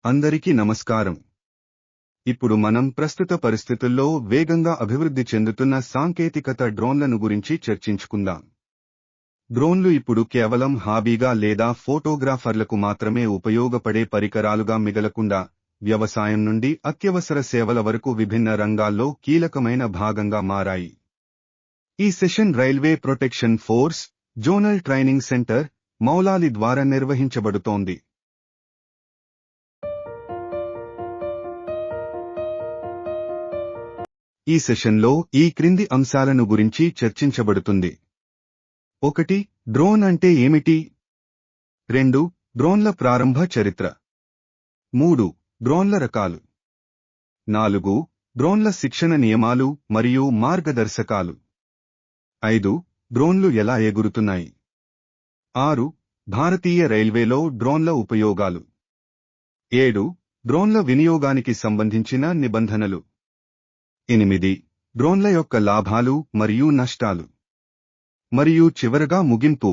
అందరికీ నమస్కారం. ఇప్పుడు మనం ప్రస్తుత పరిస్థితుల్లో వేగంగా అభివృద్ధి చెందుతున్న సాంకేతికత డ్రోన్లను గురించి చర్చించుకుందాం. డ్రోన్లు ఇప్పుడు కేవలం హాబీగా లేదా ఫోటోగ్రాఫర్లకు మాత్రమే ఉపయోగపడే పరికరాలుగా మిగలకుండా వ్యవసాయం నుండి అత్యవసర సేవల వరకు విభిన్న రంగాల్లో కీలకమైన భాగంగా మారాయి. ఈ session railway protection force, zonal training centre, Moula Ali ద్వారా నిర్వహించబడుతోంది. ఈ సెషన్లో ఈ క్రింది అంశాలను గురించి చర్చించబడుతుంది. 1. డ్రోన్ అంటే ఏమిటి? 2. డ్రోన్ల ప్రారంభ చరిత్ర. 3. డ్రోన్ల రకాలు. 4. డ్రోన్ల శిక్షణ నియమాలు మరియు మార్గదర్శకాలు. 5. డ్రోన్లు ఎలా ఎగురుతున్నాయి. 6. భారతీయ రైల్వేలో డ్రోన్ల ఉపయోగాలు. 7. డ్రోన్ల వినియోగానికి సంబంధించిన నిబంధనలు. 8. డ్రోన్ల యొక్క లాభాలు మరియు నష్టాలు. మరియు చివరగా ముగింపు.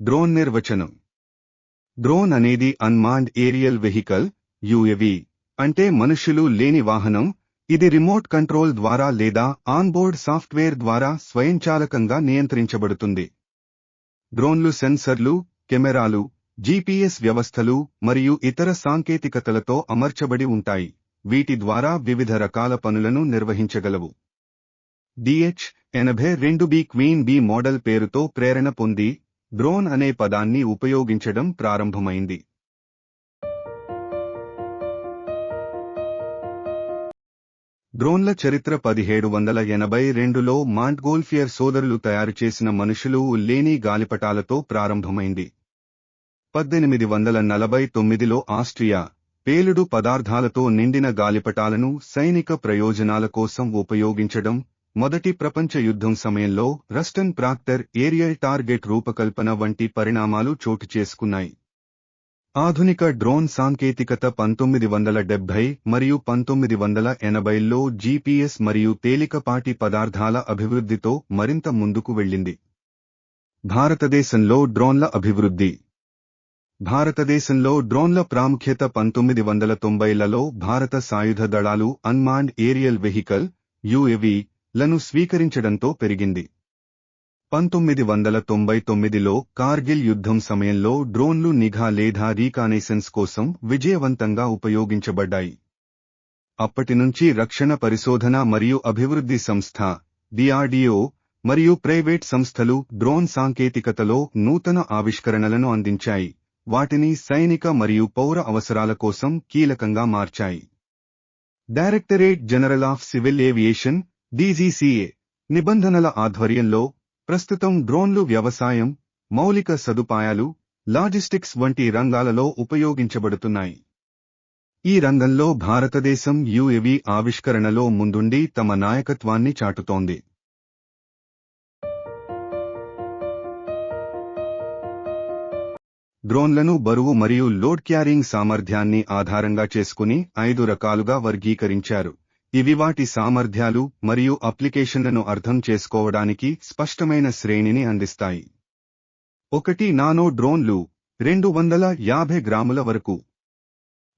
డ్రోన్ నిర్వచనం. డ్రోన్ అనేది అన్మాన్డ్ ఏరియల్ వెహికల్, యుఎవి, అంటే మనుష్యులు లేని వాహనం. ఇది రిమోట్ కంట్రోల్ ద్వారా లేదా ఆన్బోర్డ్ సాఫ్ట్వేర్ ద్వారా స్వయంచాలకంగా నియంత్రించబడుతుంది. డ్రోన్లు సెన్సర్లు, కెమెరాలు, జీపీఎస్ వ్యవస్థలు మరియు ఇతర సాంకేతికతలతో అమర్చబడి ఉంటాయి. వీటి ద్వారా వివిధ రకాల పనులను నిర్వహించగలవు. DH-82B క్వీన్ బీ మోడల్ పేరుతో ప్రేరణ పొంది డ్రోన్ అనే పదాన్ని ఉపయోగించడం ప్రారంభమైంది. డ్రోన్ల చరిత్ర 1782లో మాంట్గోల్ఫియర్ సోదరులు తయారుచేసిన మనుషులు లేని గాలిపటాలతో ప్రారంభమైంది. 1849లో ఆస్ట్రియా, పేలుడు పదార్థాలతో నిండిన గాలిపటాలను సైనిక ప్రయోజనాల కోసం ఉపయోగించడం, మొదటి ప్రపంచ యుద్ధం సమయంలో రస్టన్ ప్రాక్టర్ ఏరియల్ టార్గెట్ రూపకల్పన వంటి పరిణామాలు చోటు చేసుకున్నాయి. ఆధునిక డ్రోన్ సాంకేతికత 1970 మరియు 1980ల్లో జీపీఎస్ మరియు తేలికపాటి పదార్థాల అభివృద్ధితో మరింత ముందుకు వెళ్ళింది. భారతదేశంలో డ్రోన్ల అభివృద్ధి. భారతదేశంలో డ్రోన్ల ప్రాముఖ్యత 1990లలో భారత సాయుధ దళాలు అన్మాన్డ్ ఏరియల్ వెహికల్, యుఎవి, లను స్వీకరించడంతో పెరిగింది. 1999లో కార్గిల్ యుద్ధం సమయంలో డ్రోన్లు నిఘా లేదా రీకానైసెన్స్ కోసం విజయవంతంగా ఉపయోగించబడ్డాయి. అప్పటినుంచి రక్షణ పరిశోధన మరియు అభివృద్ధి సంస్థ, DRDO, మరియు ప్రైవేట్ సంస్థలు డ్రోన్ సాంకేతికతలో నూతన ఆవిష్కరణలను అందించాయి, వాటిని సైనిక మరియు పౌర అవసరాల కోసం కీలకంగా మార్చాయి. Directorate general of civil aviation, DGCA, నిబంధనల ఆధ్వర్యంలో ప్రస్తుతం డ్రోన్లు వ్యవసాయం, మౌలిక సదుపాయాలు, లాజిస్టిక్స్ వంటి రంగాలలో ఉపయోగించబడుతున్నాయి. ఈ రంగంలో భారతదేశం యుఎవి ఆవిష్కరణలో ముందుండి తమ నాయకత్వాన్ని చాటుతోంది. డ్రోన్లను బరువు మరియు లోడ్ క్యారింగ్ సామర్థ్యాన్ని ఆధారంగా చేసుకుని 5 రకాలుగా వర్గీకరించారు. ఇవి వాటి సామర్థ్యాలు మరియు అప్లికేషన్లను అర్థం చేసుకోవడానికి స్పష్టమైన శ్రేణిని అందిస్తాయి. 1. నానో డ్రోన్లు, 250 గ్రాముల వరకు.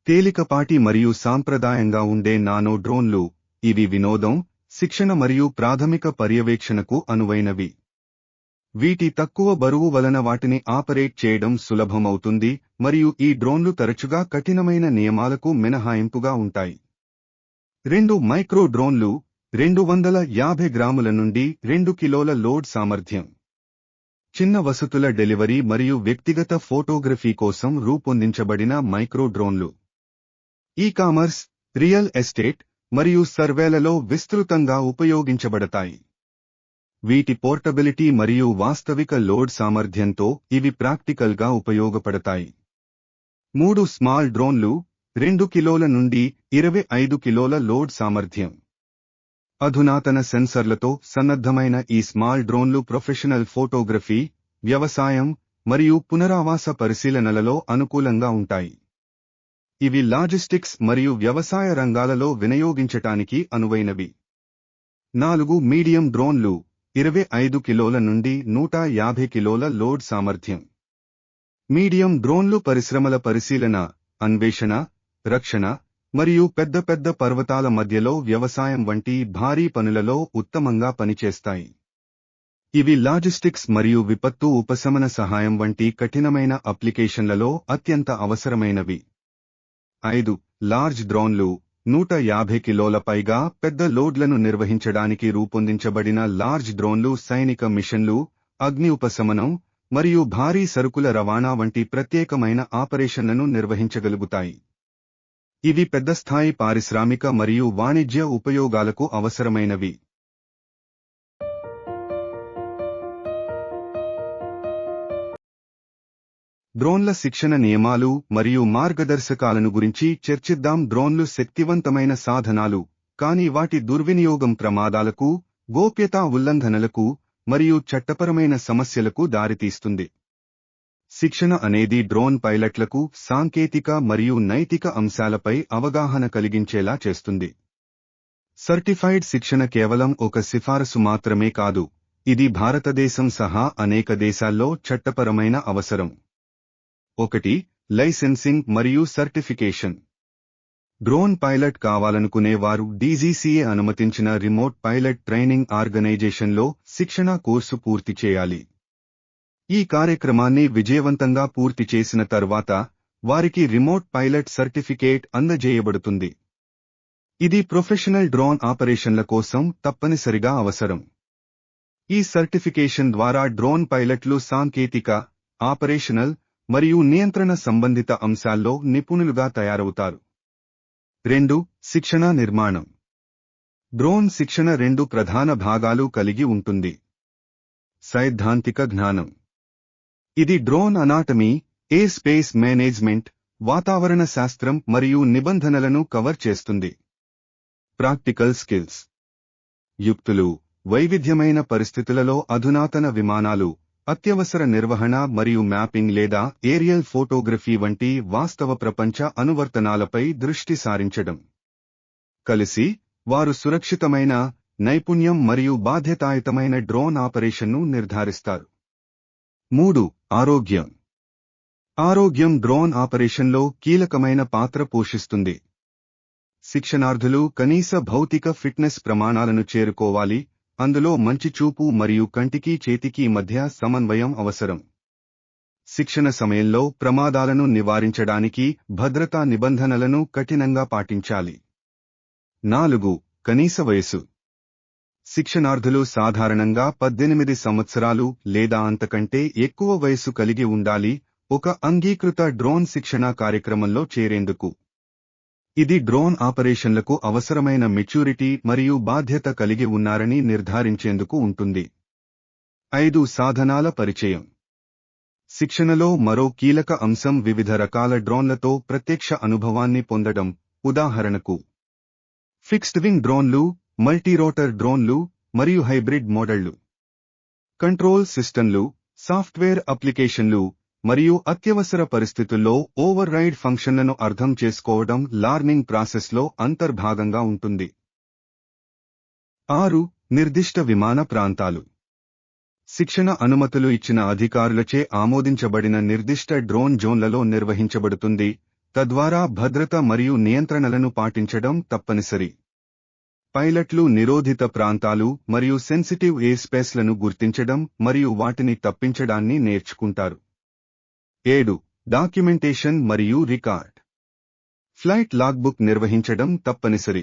తేలికపాటి మరియు సాంప్రదాయంగా ఉండే నానో డ్రోన్లు, ఇవి వినోదం, శిక్షణ మరియు ప్రాథమిక పర్యవేక్షణకు అనువైనవి. వీటి తక్కువ బరువు వలన వాటిని ఆపరేట్ చేయడం సులభమవుతుంది మరియు ఈ డ్రోన్లు తరచుగా కఠినమైన నియమాలకు మినహాయింపుగా ఉంటాయి. 2. మైక్రో డ్రోన్లు, 250 గ్రాముల నుండి 2 కిలోల లోడ్ సామర్థ్యం. చిన్న వసతుల డెలివరీ మరియు వ్యక్తిగత ఫోటోగ్రఫీ కోసం రూపొందించబడిన మైక్రో డ్రోన్లు. ఈ-కామర్స్, రియల్ ఎస్టేట్, మరియు సర్వేలలో విస్తృతంగా ఉపయోగించబడతాయి. వీటి పోర్టబిలిటీ మరియు వాస్తవిక లోడ్ సామర్థ్యంతో ఇవి ప్రాక్టికల్గా ఉపయోగపడతాయి. 3. స్మాల్ డ్రోన్లు, 2 కిలోల నుండి 25 కిలోల లోడ్ సామర్థ్యం. అధునాతన సెన్సర్లతో సన్నద్ధమైన ఈ స్మాల్ డ్రోన్లు ప్రొఫెషనల్ ఫోటోగ్రఫీ, వ్యవసాయం, మరియు పునరావాస పరిశీలనలలో అనుకూలంగా ఉంటాయి. ఇవి లాజిస్టిక్స్ మరియు వ్యవసాయ రంగాలలో వినియోగించటానికి అనువైనవి. 4. మీడియం డ్రోన్లు, 25 కిలోల నుండి 150 కిలోల లోడ్ సామర్థ్యం. మీడియం డ్రోన్లు పరిశ్రమల పరిశీలన, అన్వేషణ, రక్షణ మరియు పెద్ద పెద్ద పర్వతాల మధ్యలో వ్యవసాయం వంటి భారీ పనులలో ఉత్తమంగా పనిచేస్తాయి. ఇవి లాజిస్టిక్స్ మరియు విపత్తు ఉపశమన సహాయం వంటి కఠినమైన అప్లికేషన్లలో అత్యంత అవసరమైనవి. 5. లార్జ్ డ్రోన్లు 150 కిలోల పైగా పెద్ద లోడ్లను నిర్వహించడానికి రూపొందించబడిన లార్జ్ డ్రోన్లు సైనిక మిషన్లు, అగ్ని ఉపశమనం మరియు భారీ సరుకుల రవాణా వంటి ప్రత్యేకమైన ఆపరేషన్లను నిర్వహించగలుగుతాయి. ఇవి పెద్ద స్థాయి పారిశ్రామిక మరియు వాణిజ్య ఉపయోగాలకు అవసరమైనవి. డ్రోన్ల శిక్షణ నియమాలు మరియు మార్గదర్శకాలను గురించి చర్చిద్దాం. డ్రోన్లు శక్తివంతమైన సాధనాలు, కానీ వాటి దుర్వినియోగం ప్రమాదాలకు, గోప్యతా ఉల్లంఘనలకు మరియు చట్టపరమైన సమస్యలకు దారితీస్తుంది. శిక్షణ అనేది డ్రోన్ పైలట్లకు సాంకేతిక మరియు నైతిక అంశాలపై అవగాహన కలిగించేలా చేస్తుంది. సర్టిఫైడ్ శిక్షణ కేవలం ఒక సిఫారసు మాత్రమే కాదు, ఇది భారతదేశం సహా అనేక దేశాల్లో చట్టపరమైన అవసరం. 1. లైసెన్సింగ్ మరియు సర్టిఫికేషన్. డ్రోన్ పైలట్ కావాలనుకునే వారు డీజీసీఏ అనుమతించిన రిమోట్ పైలట్ ట్రైనింగ్ ఆర్గనైజేషన్లో శిక్షణా కోర్సు పూర్తి చేయాలి. ఈ కార్యక్రమాన్ని విజయవంతంగా పూర్తి చేసిన తర్వాత వారికి రిమోట్ పైలట్ సర్టిఫికేట్ అందజేయబడుతుంది. ఇది ప్రొఫెషనల్ డ్రోన్ ఆపరేషన్ల కోసం తప్పనిసరిగా అవసరం. ఈ సర్టిఫికేషన్ ద్వారా డ్రోన్ పైలట్లు సాంకేతిక, ఆపరేషనల్ మరియు నియంత్రణ సంబంధిత అంశాల్లో నిపుణులుగా తయారవుతారు. 2. శిక్షణా నిర్మాణం. డ్రోన్ శిక్షణ 2 ప్రధాన భాగాలు కలిగి ఉంటుంది. సైద్ధాంతిక జ్ఞానం. ఇది drone anatomy, air space management, వాతావరణ శాస్త్రం మరియు నిబంధనలను కవర్ చేస్తుంది. Practical skills. యుక్తులు, వైవిధ్యమైన పరిస్థితులలో అధునాతన విమానాలు, అత్యవసర నిర్వహణ మరియు మ్యాపింగ్ లేదా ఏరియల్ ఫోటోగ్రఫీ వంటి వాస్తవ ప్రపంచ అనువర్తనాలపై దృష్టి సారించడం. కలిసి, వారు సురక్షితమైన, నైపుణ్యం మరియు బాధ్యతాయుతమైన డ్రోన్ ఆపరేషన్ను నిర్ధారిస్తారు. 3. ఆరోగ్యం. ఆరోగ్యం డ్రోన్ ఆపరేషన్లో కీలకమైన పాత్ర పోషిస్తుంది. శిక్షణార్థులు కనీస భౌతిక ఫిట్నెస్ ప్రమాణాలను చేరుకోవాలి, అందులో మంచి చూపు మరియు కంటికి చేతికి మధ్య సమన్వయం అవసరం. శిక్షణ సమయంలో ప్రమాదాలను నివారించడానికి భద్రతా నిబంధనలను కఠినంగా పాటించాలి. 4. కనీస వయసు. శిక్షణార్థులు సాధారణంగా 18 సంవత్సరాలు లేదా అంతకంటే ఎక్కువ వయసు కలిగి ఉండాలి ఒక అంగీకృత డ్రోన్ శిక్షణా కార్యక్రమంలో చేరేందుకు. ఇది డ్రోన్ ఆపరేషన్లకు అవసరమైన మెచ్యూరిటీ మరియు బాధ్యత కలిగి ఉన్నారని నిర్ధారించేందుకు ఉంటుంది. 5. సాధనాల పరిచయం. శిక్షణలో మరో కీలక అంశం వివిధ రకాల డ్రోన్లతో ప్రత్యక్ష అనుభవాన్ని పొందడం, ఉదాహరణకు ఫిక్స్డ్ వింగ్ డ్రోన్లు, మల్టీరోటర్ డ్రోన్లు మరియు హైబ్రిడ్ మోడళ్లు. కంట్రోల్ సిస్టంలు, సాఫ్ట్వేర్ అప్లికేషన్లు మరియు అత్యవసర పరిస్థితుల్లో ఓవర్ రైడ్ ఫంక్షన్లను అర్థం చేసుకోవడం లర్నింగ్ ప్రాసెస్లో అంతర్భాగంగా ఉంటుంది. 6. నిర్దిష్ట విమాన ప్రాంతాలు. శిక్షణ అనుమతులు ఇచ్చిన అధికారులచే ఆమోదించబడిన నిర్దిష్ట డ్రోన్ జోన్లలో నిర్వహించబడుతుంది, తద్వారా భద్రత మరియు నియంత్రణలను పాటించడం తప్పనిసరి. పైలట్లు నిరోధిత ప్రాంతాలు మరియు సెన్సిటివ్ ఎయిర్ స్పేస్లను గుర్తించడం మరియు వాటిని తప్పించడాన్ని నేర్చుకుంటారు. 7. డాక్యుమెంటేషన్ మరియు రికార్డ్. ఫ్లైట్ లాగ్బుక్ నిర్వహించడం తప్పనిసరి.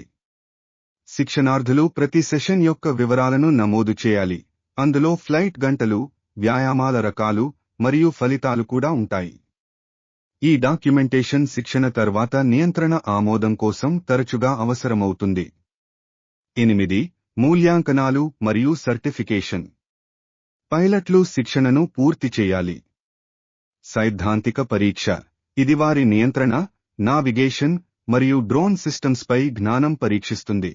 శిక్షణార్థులు ప్రతి సెషన్ యొక్క వివరాలను నమోదు చేయాలి, అందులో ఫ్లైట్ గంటలు, వ్యాయామాల రకాలు మరియు ఫలితాలు కూడా ఉంటాయి. ఈ డాక్యుమెంటేషన్ శిక్షణ తర్వాత నియంత్రణ ఆమోదం కోసం తరచుగా అవసరమవుతుంది. 8. మూల్యాంకనాలు మరియు సర్టిఫికేషన్. పైలట్లు శిక్షణను పూర్తి చేయాలి. సైద్ధాంతిక పరీక్ష. ఇది వారి నియంత్రణ, నావిగేషన్ మరియు డ్రోన్ సిస్టమ్స్పై జ్ఞానం పరీక్షిస్తుంది.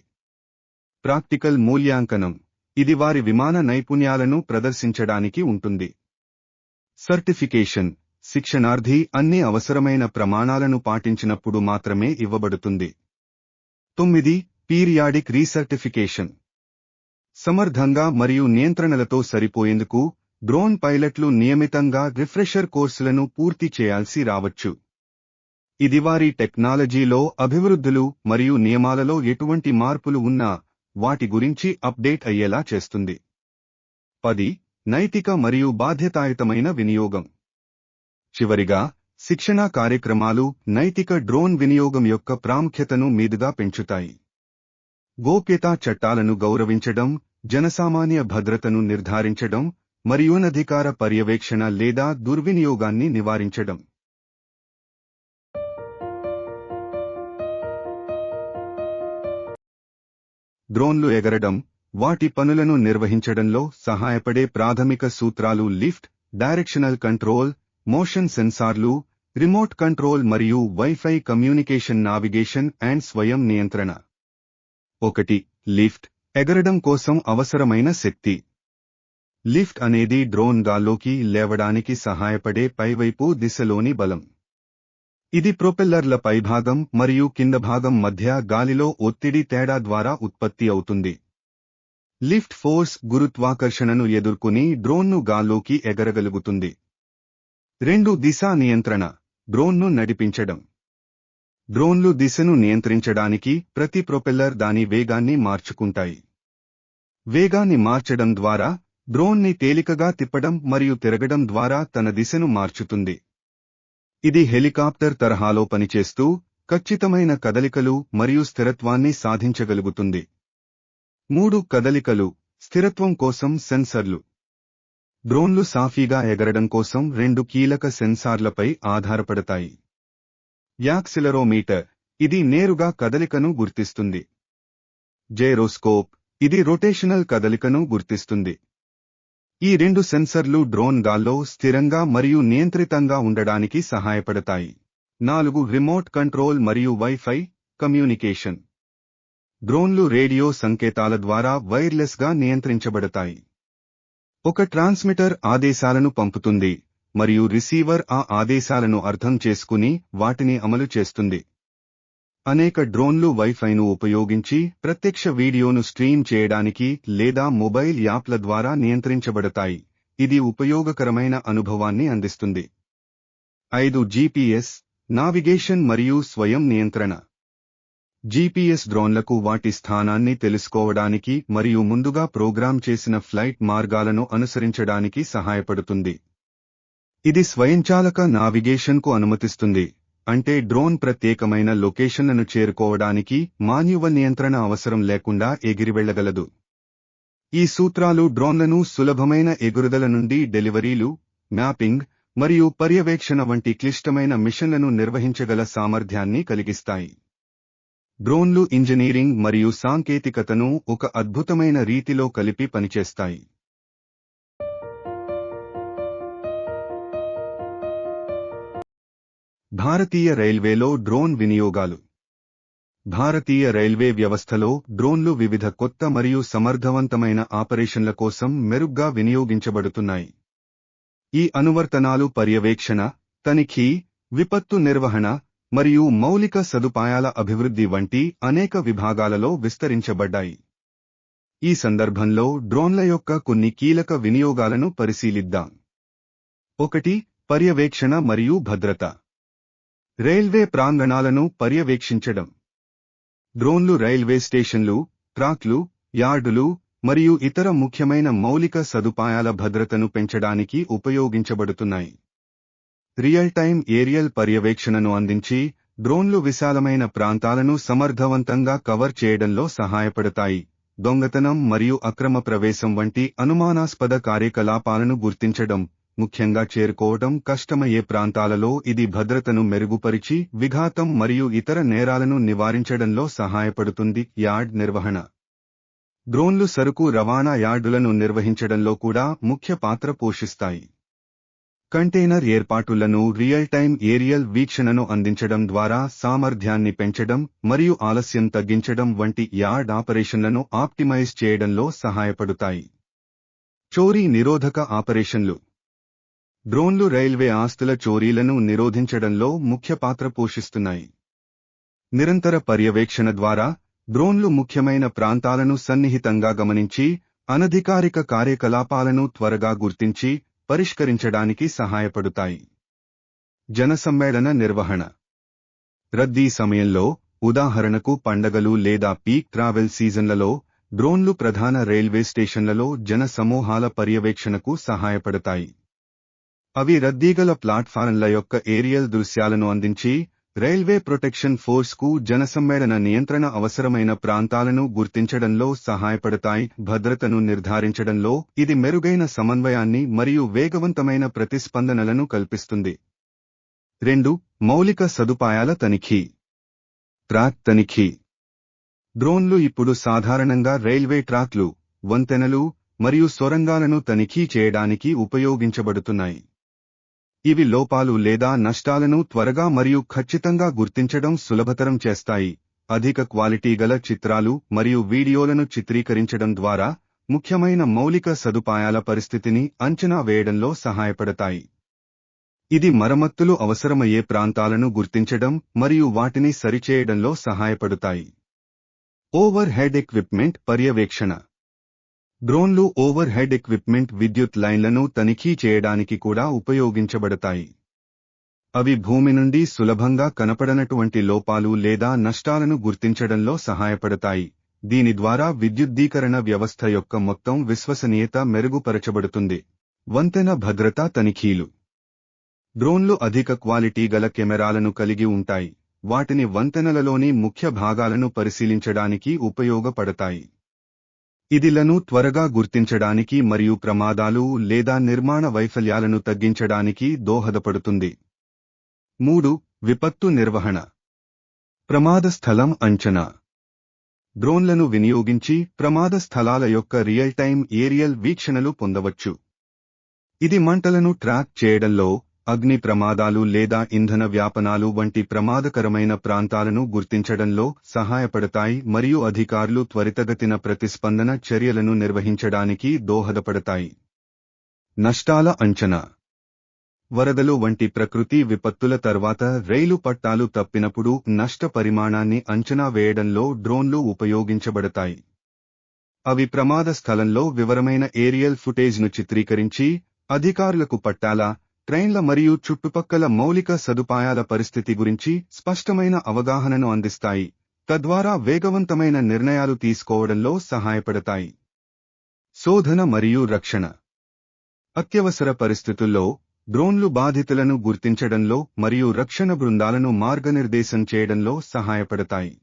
ప్రాక్టికల్ మూల్యాంకనం. ఇది వారి విమాన నైపుణ్యాలను ప్రదర్శించడానికి ఉంటుంది. సర్టిఫికేషన్. శిక్షణార్థి అన్ని అవసరమైన ప్రమాణాలను పాటించినప్పుడు మాత్రమే ఇవ్వబడుతుంది. 9. పీరియాడిక్ రీసర్టిఫికేషన్. సమర్థంగా మరియు నియంత్రణలతో సరిపోయేందుకు డ్రోన్ పైలట్లు నియమితంగా రిఫ్రెషర్ కోర్సులను పూర్తి చేయాల్సి రావచ్చు. ఇది వారి టెక్నాలజీలో అభివృద్ధులు మరియు నియమాలలో ఎటువంటి మార్పులు ఉన్నా వాటి గురించి అప్డేట్ అయ్యేలా చేస్తుంది. 10. నైతిక మరియు బాధ్యతాయుతమైన వినియోగం. చివరిగా, శిక్షణా కార్యక్రమాలు నైతిక డ్రోన్ వినియోగం యొక్క ప్రాముఖ్యతను మీదుగా పెంచుతాయి. గోప్యతా చట్టాలను గౌరవించడం, జనసామాన్య భద్రతను నిర్ధారించడం మరియు అనధికార పర్యవేక్షణ లేదా దుర్వినియోగాన్ని నివారించడం. డ్రోన్లు ఎగరడం, వాటి పనులను నిర్వహించడంలో సహాయపడే ప్రాథమిక సూత్రాలు లిఫ్ట్, డైరెక్షనల్ కంట్రోల్, మోషన్ సెన్సార్లు, రిమోట్ కంట్రోల్ మరియు వైఫై కమ్యూనికేషన్, నావిగేషన్ అండ్ స్వయం నియంత్రణ. 1. లిఫ్ట్. ఎగరడం కోసం అవసరమైన శక్తి. లిఫ్ట్ అనేది డ్రోన్ గాల్లోకి లేవడానికి సహాయపడే పైవైపు దిశలోని బలం. ఇది ప్రొపెల్లర్ల పైభాగం మరియు కింద భాగం మధ్య గాలిలో ఒత్తిడి తేడా ద్వారా ఉత్పత్తి అవుతుంది. లిఫ్ట్ ఫోర్స్ గురుత్వాకర్షణను ఎదుర్కొని డ్రోన్ను గాల్లోకి ఎగరగలుగుతుంది. 2. దిశా నియంత్రణ. డ్రోన్ను నడిపించడం. డ్రోన్లు దిశను నియంత్రించడానికి ప్రతి ప్రొపెల్లర్ దాని వేగాన్ని మార్చుకుంటాయి. వేగాన్ని మార్చడం ద్వారా డ్రోన్ని తేలికగా తిప్పడం మరియు తిరగడం ద్వారా తన దిశను మార్చుతుంది. ఇది హెలికాప్టర్ తరహాలో పనిచేస్తూ ఖచ్చితమైన కదలికలు మరియు స్థిరత్వాన్ని సాధించగలుగుతుంది. 3. కదలికలు, స్థిరత్వం కోసం సెన్సర్లు. డ్రోన్లు సాఫీగా ఎగరడం కోసం 2 కీలక సెన్సార్లపై ఆధారపడతాయి. యాక్సిలరోమీటర్, ఇది నేరుగా కదలికను గుర్తిస్తుంది. జైరోస్కోప్, ఇది రొటేషనల్ కదలికను గుర్తిస్తుంది. ఈ 2 సెన్సర్లు డ్రోన్ గాల్లో స్థిరంగా మరియు నియంత్రితంగా ఉండడానికి సహాయపడతాయి. 4. రిమోట్ కంట్రోల్ మరియు వైఫై కమ్యూనికేషన్. డ్రోన్లు రేడియో సంకేతాల ద్వారా వైర్లెస్గా నియంత్రించబడతాయి. ఒక ట్రాన్స్మిటర్ ఆదేశాలను పంపుతుంది మరియు రిసీవర్ ఆ ఆదేశాలను అర్థం చేసుకుని వాటిని అమలు చేస్తుంది. అనేక డ్రోన్లు వైఫైను ఉపయోగించి ప్రత్యక్ష వీడియోను స్ట్రీమ్ చేయడానికి లేదా మొబైల్ యాప్ల ద్వారా నియంత్రించబడతాయి. ఇది ఉపయోగకరమైన అనుభవాన్ని అందిస్తుంది. 5. జీపీఎస్, నావిగేషన్ మరియు స్వయం నియంత్రణ. జీపీఎస్ డ్రోన్లకు వాటి స్థానాన్ని తెలుసుకోవడానికి మరియు ముందుగా ప్రోగ్రామ్ చేసిన ఫ్లైట్ మార్గాలను అనుసరించడానికి సహాయపడుతుంది. ఇది స్వయంచాలక నావిగేషన్కు అనుమతిస్తుంది, అంటే డ్రోన్ ప్రత్యేకమైన లొకేషన్లను చేరుకోవడానికి మాన్యువల్ నియంత్రణ అవసరం లేకుండా ఎగిరివెళ్లగలదు. ఈ సూత్రాలు డ్రోన్లను సులభమైన ఎగురుదల నుండి డెలివరీలు, మ్యాపింగ్ మరియు పర్యవేక్షణ వంటి క్లిష్టమైన మిషన్లను నిర్వహించగల సామర్థ్యాన్ని కలిగిస్తాయి. డ్రోన్లు ఇంజనీరింగ్ మరియు సాంకేతికతను ఒక అద్భుతమైన రీతిలో కలిపి పనిచేస్తాయి. భారతీయ రైల్వేలో డ్రోన్ వినియోగాలు. భారతీయ రైల్వే వ్యవస్థలో డ్రోన్లు వివిధ కొత్త మరియు సమర్థవంతమైన ఆపరేషన్ల కోసం మెరుగ్గా వినియోగించబడుతున్నాయి. ఈ అనువర్తనాలు పర్యవేక్షణ, తనిఖీ, విపత్తు నిర్వహణ మరియు మౌలిక సదుపాయాల అభివృద్ధి వంటి అనేక విభాగాలలో విస్తరించబడ్డాయి. ఈ సందర్భంలో డ్రోన్ల యొక్క కొన్ని కీలక వినియోగాలను పరిశీలిద్దాం. 1. పర్యవేక్షణ మరియు భద్రత. రైల్వే ప్రాంగణాలను పర్యవేక్షించడం. డ్రోన్లు రైల్వే స్టేషన్లు, ట్రాక్లు, యార్డులు మరియు ఇతర ముఖ్యమైన మౌలిక సదుపాయాల భద్రతను పెంచడానికి ఉపయోగించబడుతున్నాయి. రియల్ టైమ్ ఏరియల్ పర్యవేక్షణను అందించి డ్రోన్లు విశాలమైన ప్రాంతాలను సమర్థవంతంగా కవర్ చేయడంలో సహాయపడతాయి. దొంగతనం మరియు అక్రమ ప్రవేశం వంటి అనుమానాస్పద కార్యకలాపాలను గుర్తించడం, ముఖ్యంగా చేరుకోవడం కష్టమయ్యే ప్రాంతాలలో ఇది భద్రతను మెరుగుపరిచి విఘాతం మరియు ఇతర నేరాలను నివారించడంలో సహాయపడుతుంది. యార్డ్ నిర్వహణ. డ్రోన్లు సరుకు రవాణా యార్డులను నిర్వహించడంలో కూడా ముఖ్య పాత్ర పోషిస్తాయి. కంటైనర్ ఏర్పాటులను రియల్ టైమ్ ఏరియల్ వీక్షణను అందించడం ద్వారా సామర్థ్యాన్ని పెంచడం మరియు ఆలస్యం తగ్గించడం వంటి యార్డ్ ఆపరేషన్లను ఆప్టిమైజ్ చేయడంలో సహాయపడుతాయి. చోరీ నిరోధక ఆపరేషన్లు. డ్రోన్లు రైల్వే ఆస్తుల చోరీలను నిరోధించడంలో ముఖ్య పాత్ర పోషిస్తున్నాయి. నిరంతర పర్యవేక్షణ ద్వారా డ్రోన్లు ముఖ్యమైన ప్రాంతాలను సన్నిహితంగా గమనించి అనధికారిక కార్యకలాపాలను త్వరగా గుర్తించి పరిష్కరించడానికి సహాయపడుతాయి. జనసమ్మేళన నిర్వహణ. రద్దీ సమయంలో, ఉదాహరణకు పండగలు లేదా పీక్ ట్రావెల్ సీజన్లలో, డ్రోన్లు ప్రధాన రైల్వే స్టేషన్లలో జన సమూహాల పర్యవేక్షణకు సహాయపడతాయి. అవి రద్దీగల ప్లాట్ఫారంల యొక్క ఏరియల్ దృశ్యాలను అందించి, రైల్వే ప్రొటెక్షన్ ఫోర్స్కు జనసమ్మేళన నియంత్రణ అవసరమైన ప్రాంతాలను గుర్తించడంలో సహాయపడతాయి. భద్రతను నిర్ధారించడంలో ఇది మెరుగైన సమన్వయాన్ని మరియు వేగవంతమైన ప్రతిస్పందనలను కల్పిస్తుంది. 2. మౌలిక సదుపాయాల తనిఖీ. ట్రాక్ తనిఖీ. డ్రోన్లు ఇప్పుడు సాధారణంగా రైల్వే ట్రాక్లు, వంతెనలు మరియు సొరంగాలను తనిఖీ చేయడానికి ఉపయోగించబడుతున్నాయి. ఇవి లోపాలు లేదా నష్టాలను త్వరగా మరియు ఖచ్చితంగా గుర్తించడం సులభతరం చేస్తాయి. అధిక క్వాలిటీ గల చిత్రాలు మరియు వీడియోలను చిత్రీకరించడం ద్వారా ముఖ్యమైన మౌలిక సదుపాయాల పరిస్థితిని అంచనా వేయడంలో సహాయపడతాయి. ఇది మరమ్మతులు అవసరమయ్యే ప్రాంతాలను గుర్తించడం మరియు వాటిని సరిచేయడంలో సహాయపడుతాయి. ఓవర్ హెడ్ ఎక్విప్మెంట్ పర్యవేక్షణ. డ్రోన్లు ఓవర్ హెడ్ ఎక్విప్మెంట్ విద్యుత్ లైన్లను తనిఖీ చేయడానికి కూడా ఉపయోగించబడతాయి. అవి భూమి నుండి సులభంగా కనపడనటువంటి లోపాలు లేదా నష్టాలను గుర్తించడంలో సహాయపడతాయి. దీని ద్వారా విద్యుద్దీకరణ వ్యవస్థ యొక్క మొత్తం విశ్వసనీయత మెరుగుపరచబడుతుంది. వంతెన భద్రతా తనిఖీలు. డ్రోన్లు అధిక క్వాలిటీ గల కెమెరాలను కలిగి ఉంటాయి. వాటిని వంతెనలలోని ముఖ్య భాగాలను పరిశీలించడానికి ఉపయోగపడతాయి. ఇదిలను త్వరగా గుర్తించడానికి మరియు ప్రమాదాలు లేదా నిర్మాణ వైఫల్యాలను తగ్గించడానికి దోహదపడుతుంది. 3. విపత్తు నిర్వహణ. ప్రమాద స్థలం అంచనా. డ్రోన్లను వినియోగించి ప్రమాద స్థలాల యొక్క రియల్ టైమ్ ఏరియల్ వీక్షణలు పొందవచ్చు. ఇది మంటలను ట్రాక్ చేయడంలో, అగ్ని ప్రమాదాలు లేదా ఇంధన వ్యాపనాలు వంటి ప్రమాదకరమైన ప్రాంతాలను గుర్తించడంలో సహాయపడతాయి మరియు అధికారులు త్వరితగతిన ప్రతిస్పందన చర్యలను నిర్వహించడానికి దోహదపడతాయి. నష్టాల అంచనా. వరదలు వంటి ప్రకృతి విపత్తుల తర్వాత రైలు పట్టాలు తప్పినప్పుడు నష్ట పరిమాణాన్ని అంచనా వేయడంలో డ్రోన్లు ఉపయోగించబడతాయి. అవి ప్రమాద స్థలంలో వివరమైన ఏరియల్ ఫుటేజ్ను చిత్రీకరించి అధికారులకు పట్టాల, ట్రైన్ల మరియు చుట్టుపక్కల మౌలిక సదుపాయాల పరిస్థితి గురించి స్పష్టమైన అవగాహనను అందిస్తాయి, తద్వారా వేగవంతమైన నిర్ణయాలు తీసుకోవడంలో సహాయపడతాయి. శోధన మరియు రక్షణ. అత్యవసర పరిస్థితుల్లో డ్రోన్లు బాధితులను గుర్తించడంలో మరియు రక్షణ బృందాలను మార్గనిర్దేశం చేయడంలో సహాయపడతాయి.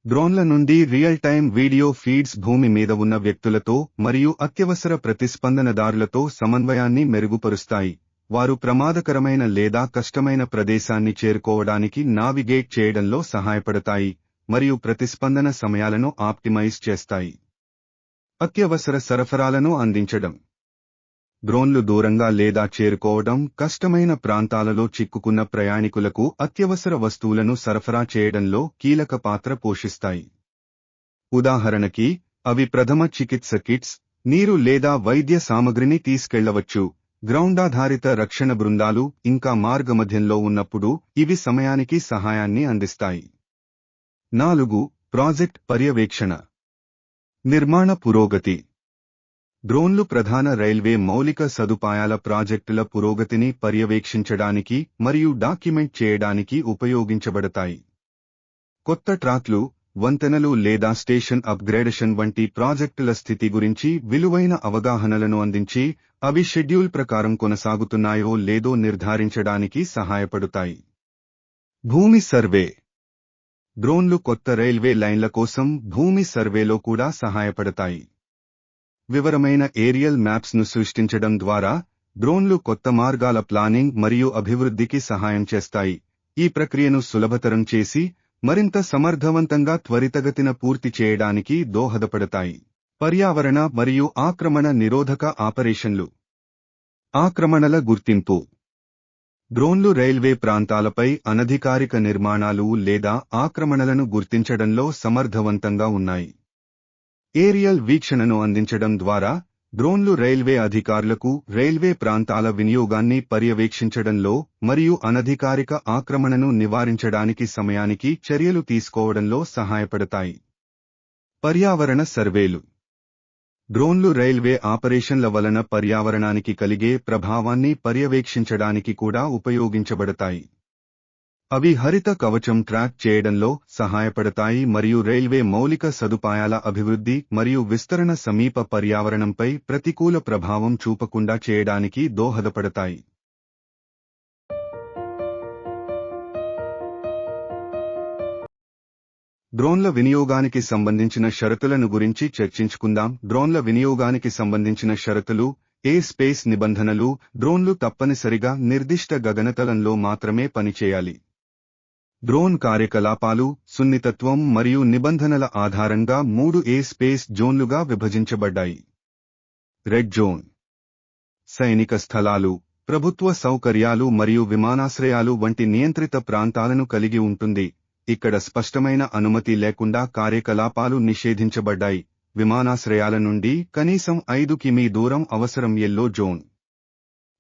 డ్రోన్ల నుండి రియల్ టైమ్ వీడియో ఫీడ్స్ భూమి మీద ఉన్న వ్యక్తులతో మరియు అత్యవసర ప్రతిస్పందనదారులతో సమన్వయాన్ని మెరుగుపరుస్తాయి. వారు ప్రమాదకరమైన లేదా కష్టమైన ప్రదేశాన్ని చేరుకోవడానికి నావిగేట్ చేయడంలో సహాయపడతాయి మరియు ప్రతిస్పందన సమయాలను ఆప్టిమైజ్ చేస్తాయి. అత్యవసర సరఫరాలను అందించడం. డ్రోన్లు దూరంగా లేదా చేరుకోవడం కష్టమైన ప్రాంతాలలో చిక్కుకున్న ప్రయాణికులకు అత్యవసర వస్తువులను సరఫరా చేయడంలో కీలక పాత్ర పోషిస్తాయి. ఉదాహరణకి, అవి ప్రథమ చికిత్స కిట్స్, నీరు లేదా వైద్య సామగ్రిని తీసుకెళ్లవచ్చు. గ్రౌండాధారిత రక్షణ బృందాలు ఇంకా మార్గమధ్యంలో ఉన్నప్పుడు ఇవి సమయానికి సహాయాన్ని అందిస్తాయి. 4. ప్రాజెక్ట్ పర్యవేక్షణ. నిర్మాణ పురోగతి. డ్రోన్లు ప్రధాన రైల్వే మౌలిక సదుపాయాల ప్రాజెక్టుల పురోగతిని పర్యవేక్షించడానికి మరియు డాక్యుమెంట్ చేయడానికి ఉపయోగించబడతాయి. కొత్త ట్రాక్లు, వంతెనలు లేదా స్టేషన్ అప్గ్రేడేషన్ వంటి ప్రాజెక్టుల స్థితి గురించి విలువైన అవగాహనలను అందించి, అవి షెడ్యూల్ ప్రకారం కొనసాగుతున్నాయో లేదో నిర్ధారించడానికి సహాయపడతాయి. భూమి సర్వే. డ్రోన్లు కొత్త రైల్వే లైన్ల కోసం భూమి సర్వేలో కూడా సహాయపడతాయి. వివరమైన ఏరియల్ మ్యాప్స్ను సృష్టించడం ద్వారా డ్రోన్లు కొత్త మార్గాల ప్లానింగ్ మరియు అభివృద్ధికి సహాయం చేస్తాయి. ఈ ప్రక్రియను సులభతరం చేసి మరింత సమర్థవంతంగా త్వరితగతిన పూర్తి చేయడానికి దోహదపడతాయి. పర్యావరణ మరియు ఆక్రమణ నిరోధక ఆపరేషన్లు. ఆక్రమణల గుర్తింపు. డ్రోన్లు రైల్వే ప్రాంతాలపై అనధికారిక నిర్మాణాలు లేదా ఆక్రమణలను గుర్తించడంలో సమర్థవంతంగా ఉన్నాయి. ఏరియల్ వీక్షణను అందించడం ద్వారా డ్రోన్లు రైల్వే అధికారులకు రైల్వే ప్రాంతాల వినియోగాన్ని పర్యవేక్షించడంలో మరియు అనధికారిక ఆక్రమణను నివారించడానికి సమయానికి చర్యలు తీసుకోవడంలో సహాయపడతాయి. పర్యావరణ సర్వేలు. డ్రోన్లు రైల్వే ఆపరేషన్ల వలన పర్యావరణానికి కలిగే ప్రభావాన్ని పర్యవేక్షించడానికి కూడా ఉపయోగించబడతాయి. అవి హరిత కవచం ట్రాక్ చేయడంలో సహాయపడతాయి మరియు రైల్వే మౌలిక సదుపాయాల అభివృద్ధి మరియు విస్తరణ సమీప పర్యావరణంపై ప్రతికూల ప్రభావం చూపకుండా చేయడానికి దోహదపడతాయి. డ్రోన్ల వినియోగానికి సంబంధించిన షరతులను గురించి చర్చించుకుందాం. డ్రోన్ల వినియోగానికి సంబంధించిన షరతులు. స్పేస్ నిబంధనలు. డ్రోన్లు తప్పనిసరిగా నిర్దిష్ట గగనతలంలో మాత్రమే పనిచేయాలి. డ్రోన్ కార్యకలాపాలు. సున్నితత్వం మరియు నిబంధనల ఆధారంగా 3 స్పేస్ జోన్లుగా విభజించబడ్డాయి. రెడ్ జోన్ సైనిక స్థలాలు, ప్రభుత్వ సౌకర్యాలు మరియు విమానాశ్రయాలు వంటి నియంత్రిత ప్రాంతాలను కలిగి ఉంటుంది. ఇక్కడ స్పష్టమైన అనుమతి లేకుండా కార్యకలాపాలు నిషేధించబడ్డాయి. విమానాశ్రయాల నుండి కనీసం 5 కిమీ దూరం అవసరం. ఎల్లో జోన్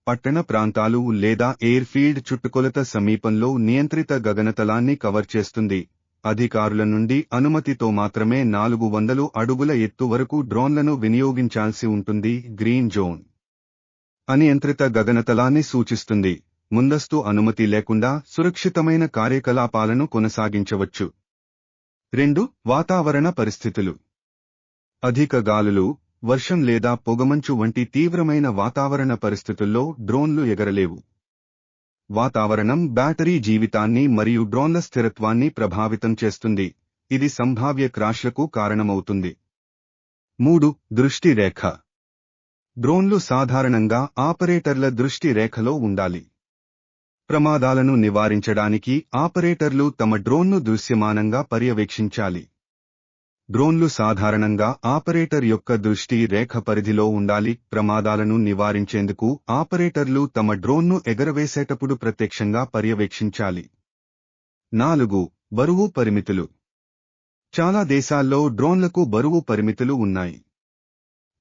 పట్టణ ప్రాంతాలు లేదా ఎయిర్ఫీల్డ్ చుట్టుకొలత సమీపంలో నియంత్రిత గగనతలాన్ని కవర్ చేస్తుంది. అధికారుల నుండి అనుమతితో మాత్రమే 400 అడుగుల ఎత్తు వరకు డ్రోన్లను వినియోగించాల్సి ఉంటుంది. గ్రీన్ జోన్ అనియంత్రిత గగనతలాన్ని సూచిస్తుంది. ముందస్తు అనుమతి లేకుండా సురక్షితమైన కార్యకలాపాలను కొనసాగించవచ్చు. 2 వాతావరణ పరిస్థితులు. అధిక గాలులు, వర్షం లేదా పొగమంచు వంటి తీవ్రమైన వాతావరణ పరిస్థితుల్లో డ్రోన్లు ఎగరలేవు. వాతావరణం బ్యాటరీ జీవితాన్ని మరియు డ్రోన్ల స్థిరత్వాన్ని ప్రభావితం చేస్తుంది. ఇది సంభావ్య క్రాష్లకు కారణమవుతుంది. 3 దృష్టి రేఖ. డ్రోన్లు సాధారణంగా ఆపరేటర్ల దృష్టి రేఖలో ఉండాలి. ప్రమాదాలను నివారించడానికి ఆపరేటర్లు తమ డ్రోన్ను దృశ్యమానంగా పర్యవేక్షించాలి. డ్రోన్లు సాధారణంగా ఆపరేటర్ యొక్క దృష్టి రేఖ పరిధిలో ఉండాలి. ప్రమాదాలను నివారించేందుకు ఆపరేటర్లు తమ డ్రోన్ను ఎగరవేసేటప్పుడు ప్రత్యక్షంగా పర్యవేక్షించాలి. 4 బరువు పరిమితులు. చాలా దేశాల్లో డ్రోన్లకు బరువు పరిమితులు ఉన్నాయి.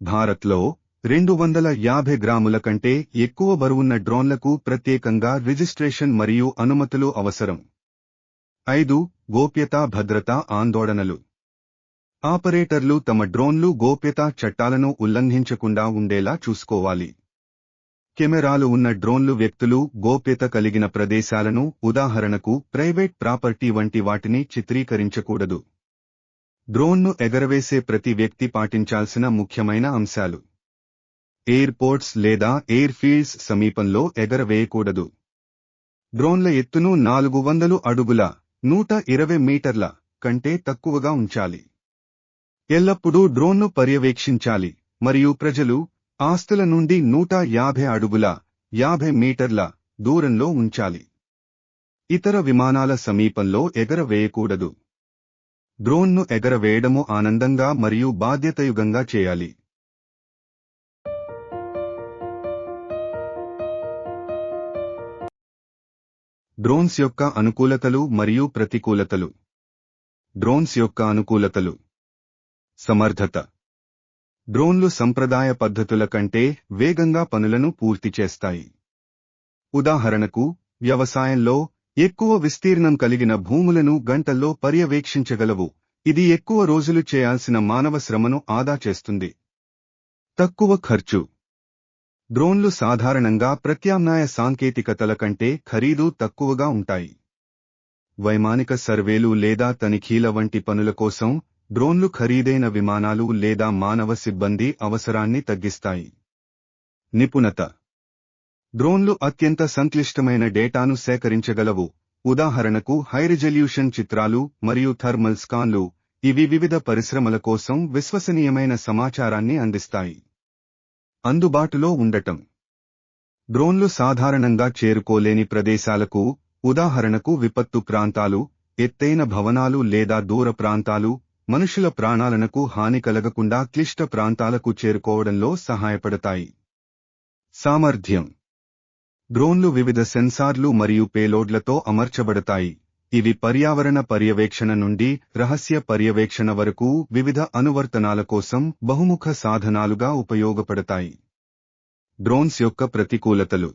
భారత్లో 250 గ్రాముల కంటే ఎక్కువ బరువున్న డ్రోన్లకు ప్రత్యేకంగా రిజిస్ట్రేషన్ మరియు అనుమతులు అవసరం. 5 గోప్యతా భద్రతా ఆందోళనలు. ఆపరేటర్లు తమ డ్రోన్లు గోప్యతా చట్టాలను ఉల్లంఘించకుండా ఉండేలా చూసుకోవాలి. కెమెరాలు ఉన్న డ్రోన్లు వ్యక్తులు గోప్యత కలిగిన ప్రదేశాలను, ఉదాహరణకు ప్రైవేట్ ప్రాపర్టీ వంటి వాటిని చిత్రీకరించకూడదు. డ్రోన్ను ఎగరవేసే ప్రతి వ్యక్తి పాటించాల్సిన ముఖ్యమైన అంశాలు. ఎయిర్పోర్ట్స్ లేదా ఎయిర్ఫీల్డ్స్ సమీపంలో ఎగరవేయకూడదు. డ్రోన్ల ఎత్తును 400 అడుగుల 120 మీటర్ల కంటే తక్కువగా ఉంచాలి. ఎల్లప్పుడూ డ్రోన్ను పర్యవేక్షించాలి మరియు ప్రజలు, ఆస్తుల నుండి 150 అడుగుల 50 మీటర్ల దూరంలో ఉంచాలి. ఇతర విమానాల సమీపంలో ఎగరవేయకూడదు. డ్రోన్ను ఎగరవేయడము ఆనందంగా మరియు బాధ్యతాయుతంగా చేయాలి. డ్రోన్స్ యొక్క అనుకూలతలు మరియు ప్రతికూలతలు. డ్రోన్స్ యొక్క అనుకూలతలు. సమర్థత. డ్రోన్లు సంప్రదాయ పద్ధతుల కంటే వేగంగా పనులను పూర్తి చేస్తాయి. ఉదాహరణకు, వ్యవసాయంలో ఎక్కువ విస్తీర్ణం కలిగిన భూములను గంటల్లో పర్యవేక్షించగలవు. ఇది ఎక్కువ రోజులు చేయాల్సిన మానవ శ్రమను ఆదా చేస్తుంది. తక్కువ ఖర్చు. డ్రోన్లు సాధారణంగా ప్రత్యామ్నాయ సాంకేతికతల కంటే ఖరీదు తక్కువగా ఉంటాయి. వైమానిక సర్వేలు లేదా తనిఖీల వంటి పనుల కోసం డ్రోన్లు ఖరీదైన విమానాలు లేదా మానవ సిబ్బంది అవసరాన్ని తగ్గిస్తాయి. నిపుణత. డ్రోన్లు అత్యంత సంక్లిష్టమైన డేటాను సేకరించగలవు. ఉదాహరణకు హై రిజల్యూషన్ చిత్రాలు మరియు థర్మల్ స్కాన్లు. ఇవి వివిధ పరిశ్రమల కోసం విశ్వసనీయమైన సమాచారాన్ని అందిస్తాయి. అందుబాటులో ఉండటం. డ్రోన్లు సాధారణంగా చేరుకోలేని ప్రదేశాలకు, ఉదాహరణకు విపత్తు ప్రాంతాలు, ఎత్తైన భవనాలు లేదా దూర ప్రాంతాలు, మనుషుల ప్రాణాలకు హాని కలగకుండా క్లిష్ట ప్రాంతాలకు చేరుకోవడంలో సహాయపడతాయి. సామర్థ్యం. డ్రోన్లు వివిధ సెన్సార్లు మరియు పేలోడ్లతో అమర్చబడతాయి. ఇవి పర్యావరణ పర్యవేక్షణ నుండి రహస్య పర్యవేక్షణ వరకు వివిధ అనువర్తనాల కోసం బహుముఖ సాధనాలుగా ఉపయోగపడతాయి. డ్రోన్స్ యొక్క ప్రతికూలతలు.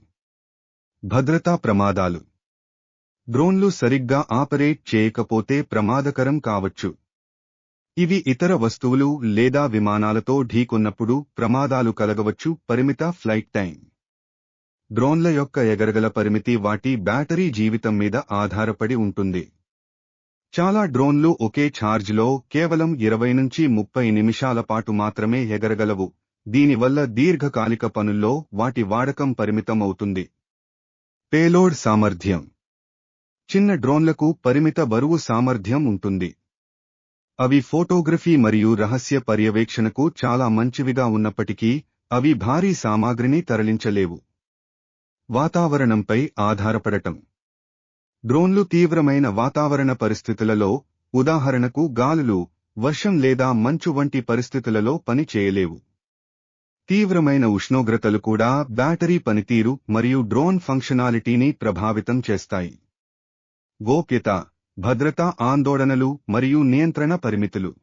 భద్రతా ప్రమాదాలు. డ్రోన్లు సరిగ్గా ఆపరేట్ చేయకపోతే ప్రమాదకరం కావచ్చు. ఇవి ఇతర వస్తువులు లేదా విమానాలతో ఢీకొన్నప్పుడు ప్రమాదాలు కలగవచ్చు. పరిమిత ఫ్లైట్ టైం. డ్రోన్ల యొక్క ఎగరగల పరిమితి వాటి బ్యాటరీ జీవితం మీద ఆధారపడి ఉంటుంది. చాలా డ్రోన్లు ఒకే ఛార్జ్లో కేవలం 20 నుంచి 30 నిమిషాల పాటు మాత్రమే ఎగరగలవు. దీనివల్ల దీర్ఘకాలిక పనుల్లో వాటి వాడకం పరిమితమవుతుంది. పేలోడ్ సామర్థ్యం. చిన్న డ్రోన్లకు పరిమిత బరువు సామర్థ్యం ఉంటుంది. అవి ఫోటోగ్రఫీ మరియు రహస్య పర్యవేక్షణకు చాలా మంచివిగా ఉన్నప్పటికీ అవి భారీ సామాగ్రిని తరలించలేవు. వాతావరణంపై ఆధారపడటం. డ్రోన్లు తీవ్రమైన వాతావరణ పరిస్థితులలో, ఉదాహరణకు గాలులు, వర్షం లేదా మంచు వంటి పరిస్థితులలో పని చేయలేవు. తీవ్రమైన ఉష్ణోగ్రతలు కూడా బ్యాటరీ పనితీరు మరియు డ్రోన్ ఫంక్షనాలిటీని ప్రభావితం చేస్తాయి. గోప్యత, భద్రతా ఆందోళనలు మరియు నియంత్రణ పరిమితులు.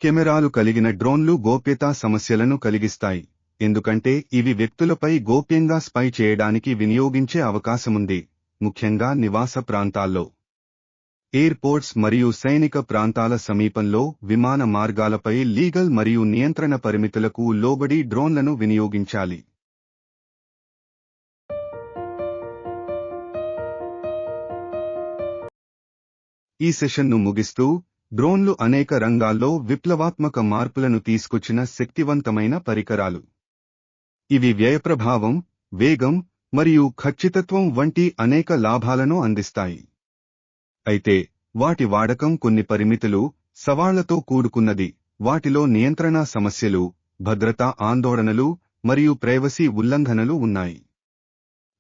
కెమెరాలు కలిగిన డ్రోన్లు గోప్యతా సమస్యలను కలిగిస్తాయి, ఎందుకంటే ఇవి వ్యక్తులపై గోప్యంగా స్పై చేయడానికి వినియోగించే అవకాశముంది, ముఖ్యంగా నివాస ప్రాంతాల్లో. ఎయిర్పోర్ట్స్ మరియు సైనిక ప్రాంతాల సమీపంలో విమాన మార్గాలపై లీగల్ మరియు నియంత్రణ పరిమితులకు లోబడి డ్రోన్లను వినియోగించాలి. ఈ సెషన్ను ముగిస్తూ, డ్రోన్లు అనేక రంగాల్లో విప్లవాత్మక మార్పులను తీసుకొచ్చిన శక్తివంతమైన పరికరాలు. ఇవి వ్యయప్రభావం, వేగం మరియు ఖచ్చితత్వం వంటి అనేక లాభాలను అందిస్తాయి. అయితే వాటి వాడకం కొన్ని పరిమితులు, సవాళ్లతో కూడుకున్నది. వాటిలో నియంత్రణ సమస్యలు, భద్రతా ఆందోళనలు మరియు ప్రైవసీ ఉల్లంఘనలు ఉన్నాయి.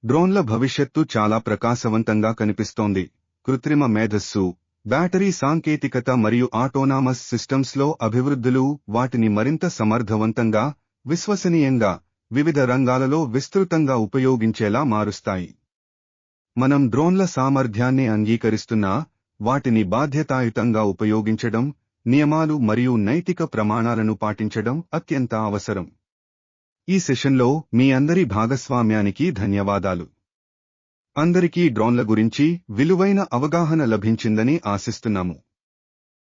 డ్రోన్ల భవిష్యత్తు చాలా ప్రకాశవంతంగా కనిపిస్తోంది. కృత్రిమ మేధస్సు, బ్యాటరీ సాంకేతికత మరియు ఆటోనామస్ సిస్టమ్స్లో అభివృద్ధులు వాటిని మరింత సమర్థవంతంగా, విశ్వసనీయంగా, వివిధ రంగాలలో విస్తృతంగా ఉపయోగించేలా మారుస్తాయి. మనం డ్రోన్ల సామర్థ్యాన్ని అంగీకరిస్తున్నా, వాటిని బాధ్యతాయుతంగా ఉపయోగించడం, నియమాలు మరియు నైతిక ప్రమాణాలను పాటించడం అత్యంత అవసరం. ఈ సెషన్లో మీ అందరి భాగస్వామ్యానికి ధన్యవాదాలు. అందరికీ డ్రోన్ల గురించి విలువైన అవగాహన లభించిందని ఆశిస్తున్నాము.